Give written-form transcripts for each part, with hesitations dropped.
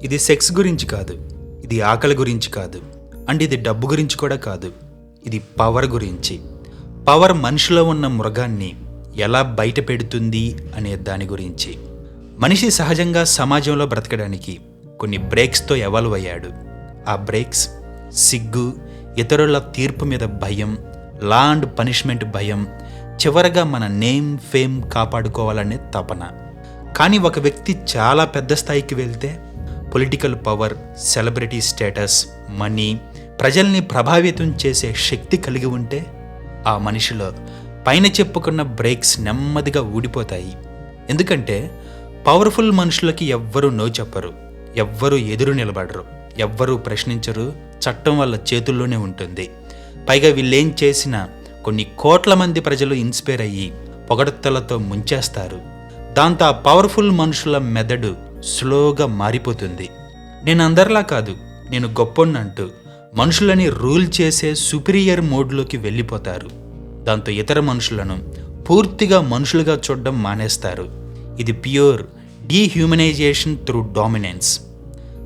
ఇది సెక్స్ గురించి కాదు, ఇది ఆకలి గురించి కాదు, అండ్ ఇది డబ్బు గురించి కూడా కాదు. ఇది పవర్ గురించి. పవర్ మనిషిలో ఉన్న మృగాన్ని ఎలా బయట పెడుతుంది అనే దాని గురించి. మనిషి సహజంగా సమాజంలో బ్రతకడానికి కొన్ని బ్రేక్స్తో ఎవాల్వ్ అయ్యాడు. ఆ బ్రేక్స్ సిగ్గు, ఇతరుల తీర్పు మీద భయం, లా అండ్ పనిష్మెంట్ భయం, చివరగా మన నేమ్ ఫేమ్ కాపాడుకోవాలనే తపన. కానీ ఒక వ్యక్తి చాలా పెద్ద స్థాయికి వెళ్తే, political power, celebrity status, money, ప్రజల్ని ప్రభావితం చేసే శక్తి కలిగి ఉంటే ఆ మనిషిలో పైన చెప్పుకున్న బ్రేక్స్ నెమ్మదిగా ఊడిపోతాయి. ఎందుకంటే పవర్ఫుల్ మనుషులకి ఎవ్వరూ నో చెప్పరు, ఎవ్వరూ ఎదురు నిలబడరు, ఎవ్వరూ ప్రశ్నించరు. చట్టం వాళ్ళ చేతుల్లోనే ఉంటుంది. పైగా వీళ్ళేం చేసినా కొన్ని కోట్ల మంది ప్రజలు ఇన్స్పైర్ అయ్యి పొగడ్తలతో ముంచేస్తారు. దాంతో ఆ పవర్ఫుల్ మనుషుల మెదడు స్లోగా మారిపోతుంది. నేను అందరిలా కాదు, నేను గొప్పన్నంటూ మనుషులని రూల్ చేసే సుపీరియర్ మోడ్లోకి వెళ్ళిపోతారు. దాంతో ఇతర మనుషులను పూర్తిగా మనుషులుగా చూడడం మానేస్తారు. ఇది pure dehumanisation through dominance.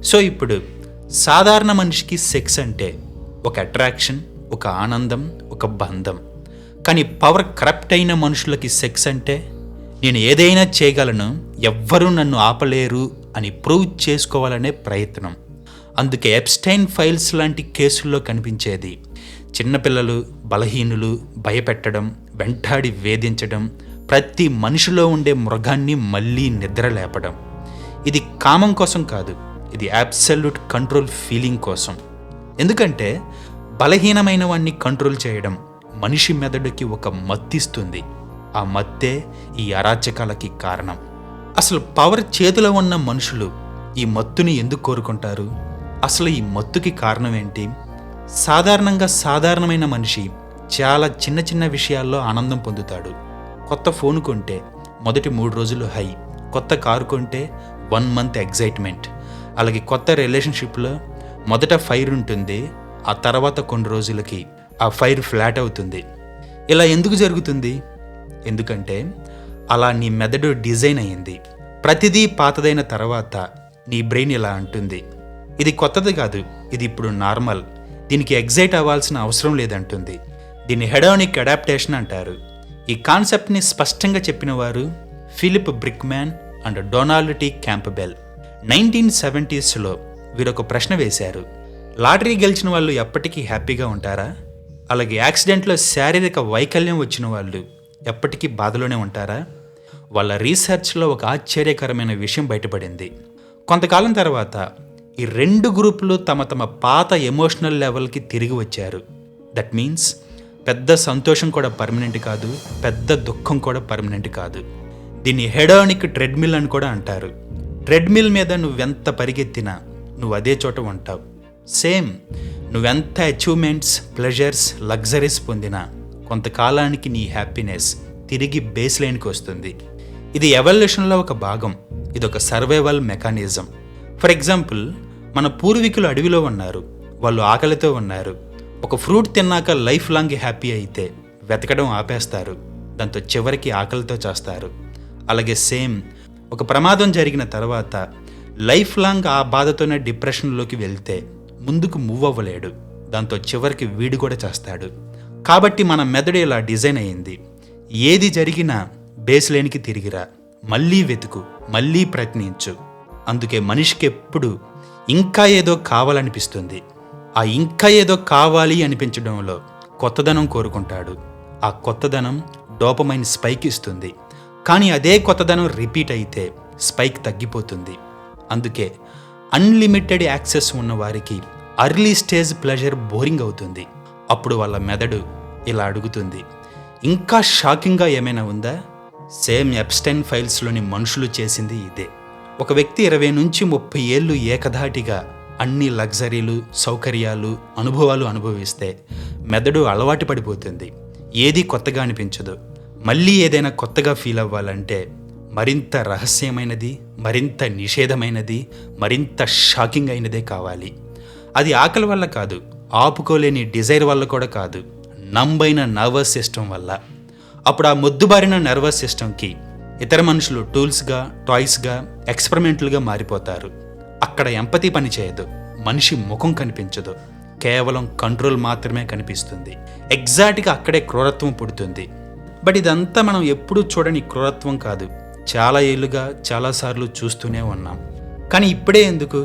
So ఇప్పుడు సాధారణ మనిషికి సెక్స్ అంటే ఒక అట్రాక్షన్, ఒక ఆనందం, ఒక బంధం. కానీ పవర్ కరప్ట్ అయిన మనుషులకి సెక్స్ అంటే నేను ఏదైనా చేయగలను, ఎవ్వరూ నన్ను ఆపలేరు అని ప్రూవ్ చేసుకోవాలనే ప్రయత్నం. అందుకే ఎప్స్టైన్ ఫైల్స్ లాంటి కేసుల్లో కనిపించేది చిన్నపిల్లలు, బలహీనులు భయపెట్టడం, వెంటాడి వేధించడం, ప్రతి మనిషిలో ఉండే మృగాన్ని మళ్ళీ నిద్రలేపడం. ఇది కామం కోసం కాదు, ఇది అబ్సల్యూట్ కంట్రోల్ ఫీలింగ్ కోసం. ఎందుకంటే బలహీనమైన వాణ్ణి కంట్రోల్ చేయడం మనిషి మెదడుకి ఒక మత్తిస్తుంది. ఆ మత్తే ఈ అరాచకాలకి కారణం. అసలు పవర్ చేతిలో ఉన్న మనుషులు ఈ మత్తుని ఎందుకు కోరుకుంటారు? అసలు ఈ మత్తుకి కారణం ఏంటి? సాధారణమైన మనిషి చాలా చిన్న చిన్న విషయాల్లో ఆనందం పొందుతాడు. కొత్త ఫోన్ కొంటే మొదటి 3 రోజులు హై, కొత్త కారు కొంటే 1 మంత్ ఎగ్జైట్మెంట్. అలాగే కొత్త రిలేషన్షిప్లో మొదట ఫైర్ ఉంటుంది, ఆ తర్వాత కొన్ని రోజులకి ఆ ఫైర్ ఫ్లాట్ అవుతుంది. ఇలా ఎందుకు జరుగుతుంది? ఎందుకంటే అలా నీ మెదడు డిజైన్ అయ్యింది. ప్రతిదీ పాతదైన తర్వాత నీ బ్రెయిన్ ఇలా అంటుంది, ఇది కొత్తది కాదు, ఇది ఇప్పుడు నార్మల్, దీనికి ఎగ్జైట్ అవ్వాల్సిన అవసరం లేదంటుంది. దీన్ని హెడోనిక్ అడాప్టేషన్ అంటారు. ఈ కాన్సెప్ట్ని స్పష్టంగా చెప్పిన వారు Philip Brickman and Donald T Campbell. 1970sలో వీరొక ప్రశ్న వేశారు, లాటరీ గెలిచిన వాళ్ళు ఎప్పటికీ హ్యాపీగా ఉంటారా? అలాగే యాక్సిడెంట్లో శారీరక వైకల్యం వచ్చిన వాళ్ళు ఎప్పటికీ బాధలోనే ఉంటారా? వాళ్ళ రీసెర్చ్లో ఒక ఆశ్చర్యకరమైన విషయం బయటపడింది. కొంతకాలం తర్వాత ఈ 2 గ్రూపులు తమ పాత ఎమోషనల్ లెవెల్కి తిరిగి వచ్చారు. దట్ మీన్స్ పెద్ద సంతోషం కూడా పర్మనెంట్ కాదు, పెద్ద దుఃఖం కూడా పర్మనెంట్ కాదు. దీన్ని హెడోనిక్ ట్రెడ్మిల్ అని కూడా అంటారు. ట్రెడ్మిల్ మీద నువ్వెంత పరిగెత్తినా నువ్వు అదే చోట ఉంటావు. సేమ్ నువ్వెంత అచీవ్మెంట్స్, ప్లెజర్స్, లగ్జరీస్ పొందినా కొంతకాలానికి నీ హ్యాపీనెస్ తిరిగి బేస్ లైన్కి వస్తుంది. ఇది ఎవల్యూషన్లో ఒక భాగం. ఇది ఒక సర్వైవల్ మెకానిజం. ఫర్ ఎగ్జాంపుల్, మన పూర్వీకులు అడవిలో ఉన్నారు, వాళ్ళు ఆకలితో ఉన్నారు. ఒక ఫ్రూట్ తిన్నాక లైఫ్ లాంగ్ హ్యాపీ అయితే వెతకడం ఆపేస్తారు, దాంతో చివరికి ఆకలితో చేస్తారు. అలాగే సేమ్ ఒక ప్రమాదం జరిగిన తర్వాత లైఫ్ లాంగ్ ఆ బాధతోనే డిప్రెషన్లోకి వెళ్తే ముందుకు మూవ్ అవ్వలేడు, దాంతో చివరికి వీడు కూడా చేస్తాడు. కాబట్టి మన మెదడు ఇలా డిజైన్ అయ్యింది. ఏది జరిగినా బేస్ లైన్కి తిరిగిరా, మళ్ళీ వెతుకు, మళ్ళీ ప్రయత్నించు. అందుకే మనిషికి ఎప్పుడు ఇంకా ఏదో కావాలనిపిస్తుంది. ఆ ఇంకా ఏదో కావాలి అనిపించడంలో కొత్తదనం కోరుకుంటాడు. ఆ కొత్తదనం డోపమైన్ స్పైక్ ఇస్తుంది. కానీ అదే కొత్తదనం రిపీట్ అయితే స్పైక్ తగ్గిపోతుంది. అందుకే అన్లిమిటెడ్ యాక్సెస్ ఉన్న వారికి అర్లీ స్టేజ్ ప్లెజర్ బోరింగ్ అవుతుంది. అప్పుడు వాళ్ళ మెదడు ఇలా అడుగుతుంది, ఇంకా షాకింగ్గా ఏమైనా ఉందా? సేమ్ ఎప్స్టైన్ ఫైల్స్లోని మనుషులు చేసింది ఇదే. ఒక వ్యక్తి 20 నుంచి 30 ఏళ్ళు ఏకధాటిగా అన్ని లగ్జరీలు, సౌకర్యాలు, అనుభవాలు అనుభవిస్తే మెదడు అలవాటు పడిపోతుంది. ఏది కొత్తగా అనిపించదు. మళ్ళీ ఏదైనా కొత్తగా ఫీల్ అవ్వాలంటే మరింత రహస్యమైనది, మరింత నిషేధమైనది, మరింత షాకింగ్ అయినదే కావాలి. అది ఆకలి వల్ల కాదు, ఆపుకోలేని డిజైర్ వల్ల కూడా కాదు, నంబైన నర్వస్ సిస్టమ్ వల్ల. అప్పుడు ఆ మొద్దుబారిన నర్వస్ సిస్టమ్కి ఇతర మనుషులు టూల్స్గా, టాయ్స్గా, ఎక్స్పెరిమెంట్లుగా మారిపోతారు. అక్కడ ఎంపతి పనిచేయదు, మనిషి ముఖం కనిపించదు, కేవలం కంట్రోల్ మాత్రమే కనిపిస్తుంది. ఎగ్జాక్ట్గా అక్కడే క్రూరత్వం పుడుతుంది. బట్ ఇదంతా మనం ఎప్పుడూ చూడని క్రూరత్వం కాదు, చాలా ఏళ్ళుగా చాలాసార్లు చూస్తూనే ఉన్నాం. కానీ ఇప్పుడే ఎందుకు?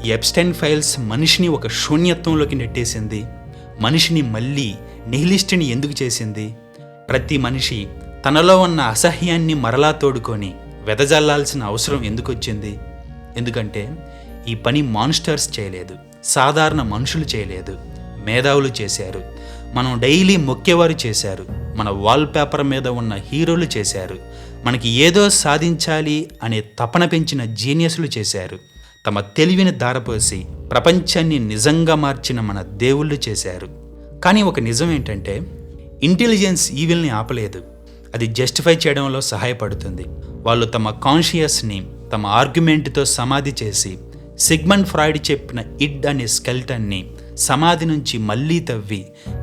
ఈ ఎప్స్టైన్ ఫైల్స్ మనిషిని ఒక శూన్యత్వంలోకి నెట్టేసింది. మనిషిని మళ్ళీ నిహిలిస్ట్ని ఎందుకు చేసింది? ప్రతి మనిషి తనలో ఉన్న అసహ్యాన్ని మరలా తోడుకొని వెదజల్లాల్సిన అవసరం ఎందుకు వచ్చింది? ఎందుకంటే ఈ పని మాన్స్టర్స్ చేయలేదు, సాధారణ మనుషులు చేయలేదు, మేధావులు చేశారు. మనం డైలీ మొక్కేవారు చేశారు, మన వాల్పేపర్ మీద ఉన్న హీరోలు చేశారు, మనకి ఏదో సాధించాలి అనే తపన పెంచిన జీనియస్లు చేశారు, తమ తెలివిని దారపోసి ప్రపంచాన్ని నిజంగా మార్చిన మన దేవుళ్ళు చేశారు. కానీ ఒక నిజం ఏంటంటే, ఇంటెలిజెన్స్ ఈవిల్ని ఆపలేదు, అది జస్టిఫై చేయడంలో సహాయపడుతుంది. వాళ్ళు తమ కాన్షియస్ని తమ ఆర్గ్యుమెంట్తో సమాధి చేసి సిగ్మండ్ ఫ్రాయిడ్ చెప్పిన ఇడ్ అనే స్కెల్టన్ని సమాధి నుంచి మళ్ళీ తవ్వి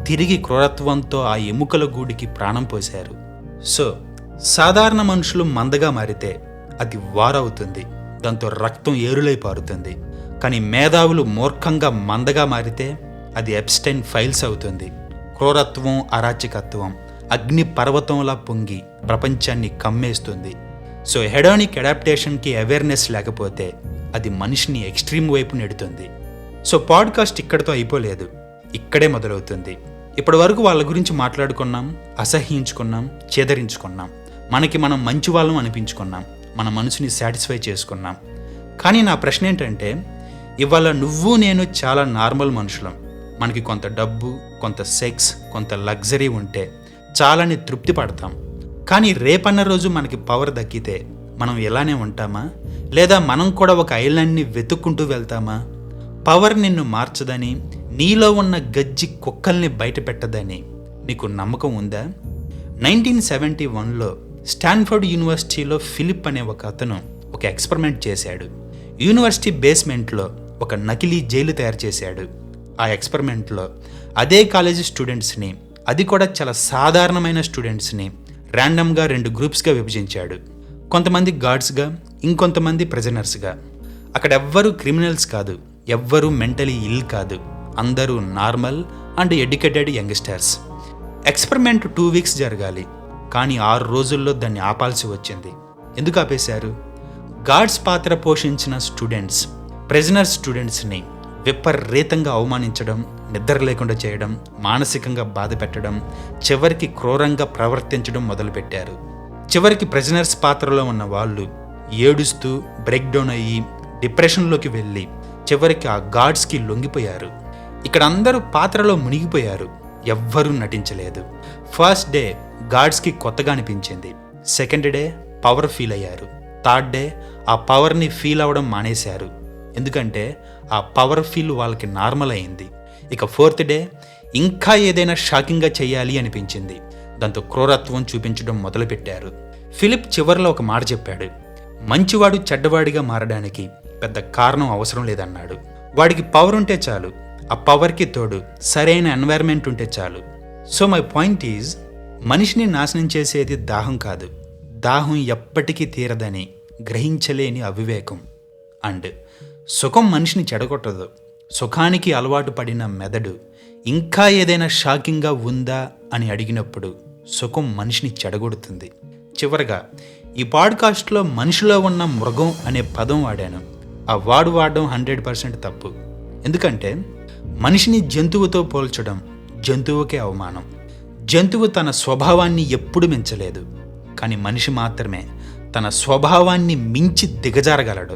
తిరిగి క్రూరత్వంతో ఆ ఎముకల గూడికి ప్రాణం పోశారు. సో సాధారణ మనుషులు మందగా మారితే అది వారవుతుంది, దాంతో రక్తం ఏరులై పారుతుంది. కానీ మేధావులు మూర్ఖంగా మందగా మారితే అది ఎప్స్టైన్ ఫైల్స్ అవుతుంది. క్రూరత్వం, అరాచకత్వం అగ్ని పర్వతంలా పొంగి ప్రపంచాన్ని కమ్మేస్తుంది. సో హెడోనిక్ అడాప్టేషన్కి అవేర్నెస్ లేకపోతే అది మనిషిని ఎక్స్ట్రీమ్ వైపు నెడుతుంది. సో పాడ్కాస్ట్ ఇక్కడితో అయిపోలేదు, ఇక్కడే మొదలవుతుంది. ఇప్పటి వరకు వాళ్ళ గురించి మాట్లాడుకున్నాం, అసహ్యించుకున్నాం, చేదరించుకున్నాం, మనకి మనం మంచి వాళ్ళం అనిపించుకున్నాం, మన మనసుని సాటిస్ఫై చేసుకున్నాం. కానీ నా ప్రశ్న ఏంటంటే, ఇవాళ నువ్వు నేను చాలా నార్మల్ మనుషులం. మనకి కొంత డబ్బు, కొంత సెక్స్, కొంత లగ్జరీ ఉంటే చాలని తృప్తి పడతాం. కానీ రేపన్న రోజు మనకి పవర్ దక్కితే మనం ఇలానే ఉంటామా? లేదా మనం కూడా ఒక ఐలాండ్ని వెతుక్కుంటూ వెళ్తామా? పవర్ నిన్ను మార్చదని, నీలో ఉన్న గజ్జి కుక్కల్ని బయట పెట్టదని నీకు నమ్మకం ఉందా? 1971లో స్టాన్ఫర్డ్ యూనివర్సిటీలో ఫిలిప్ అనే ఒక అతను ఒక ఎక్స్పెరిమెంట్ చేశాడు. యూనివర్సిటీ బేస్మెంట్లో ఒక నకిలీ జైలు తయారు చేశాడు. ఆ ఎక్స్పెరిమెంట్లో అదే కాలేజీ స్టూడెంట్స్ని, అది కూడా చాలా సాధారణమైన స్టూడెంట్స్ని ర్యాండమ్గా 2 గ్రూప్స్గా విభజించాడు. కొంతమంది గార్డ్స్గా, ఇంకొంతమంది ప్రిజనర్స్గా. అక్కడ ఎవ్వరూ క్రిమినల్స్ కాదు, ఎవ్వరూ మెంటలీ ఇల్ కాదు, అందరూ normal and educated youngsters. Experiment 2 weeks జరగాలి, కానీ 6 రోజుల్లో దాన్ని ఆపాల్సి వచ్చింది. ఎందుకు ఆపేశారు? గార్డ్స్ పాత్ర పోషించిన స్టూడెంట్స్ ప్రిజనర్ స్టూడెంట్స్ని విపరీతంగా అవమానించడం, నిద్ర లేకుండా చేయడం, మానసికంగా బాధ పెట్టడం, చివరికి క్రూరంగా ప్రవర్తించడం మొదలుపెట్టారు. చివరికి ప్రిజనర్స్ పాత్రలో ఉన్న వాళ్ళు ఏడుస్తూ బ్రేక్ డౌన్ అయ్యి డిప్రెషన్లోకి వెళ్ళి చివరికి ఆ గార్డ్స్కి లొంగిపోయారు. ఇక్కడ అందరూ పాత్రలో మునిగిపోయారు, ఎవ్వరూ నటించలేదు. ఫస్ట్ డే గార్డ్స్కి కొత్తగా అనిపించింది, సెకండ్ డే పవర్ ఫీల్ అయ్యారు, థర్డ్ డే ఆ పవర్ని ఫీల్ అవ్వడం మానేశారు, ఎందుకంటే ఆ పవర్ ఫీల్ వాళ్ళకి నార్మల్ అయింది. ఇక ఫోర్త్ డే ఇంకా ఏదైనా షాకింగ్గా చేయాలి అనిపించింది, దాంతో క్రూరత్వం చూపించడం మొదలుపెట్టారు. ఫిలిప్ చివరిలో ఒక మాట చెప్పాడు, మంచివాడు చెడ్డవాడిగా మారడానికి పెద్ద కారణం అవసరం లేదన్నాడు. వాడికి పవర్ ఉంటే చాలు, ఆ పవర్కి తోడు సరైన ఎన్వైర్న్మెంట్ ఉంటే చాలు. సో మై పాయింట్ ఈజ్, మనిషిని నాశనం చేసేది దాహం కాదు, దాహం ఎప్పటికీ తీరదని గ్రహించలేని అవివేకం. అండ్ సుఖం మనిషిని చెడగొట్టదు, సుఖానికి అలవాటు పడిన మెదడు ఇంకా ఏదైనా షాకింగ్గా ఉందా అని అడిగినప్పుడు సుఖం మనిషిని చెడగొడుతుంది. చివరగా ఈ పాడ్కాస్ట్లో మనిషిలో ఉన్న మృగం అనే పదం వాడాను. ఆ వాడడం 100% తప్పు. ఎందుకంటే మనిషిని జంతువుతో పోల్చడం జంతువుకే అవమానం. జంతువు తన స్వభావాన్ని ఎప్పుడు మించలేదు, కానీ మనిషి మాత్రమే తన స్వభావాన్ని మించి దిగజారగలడు.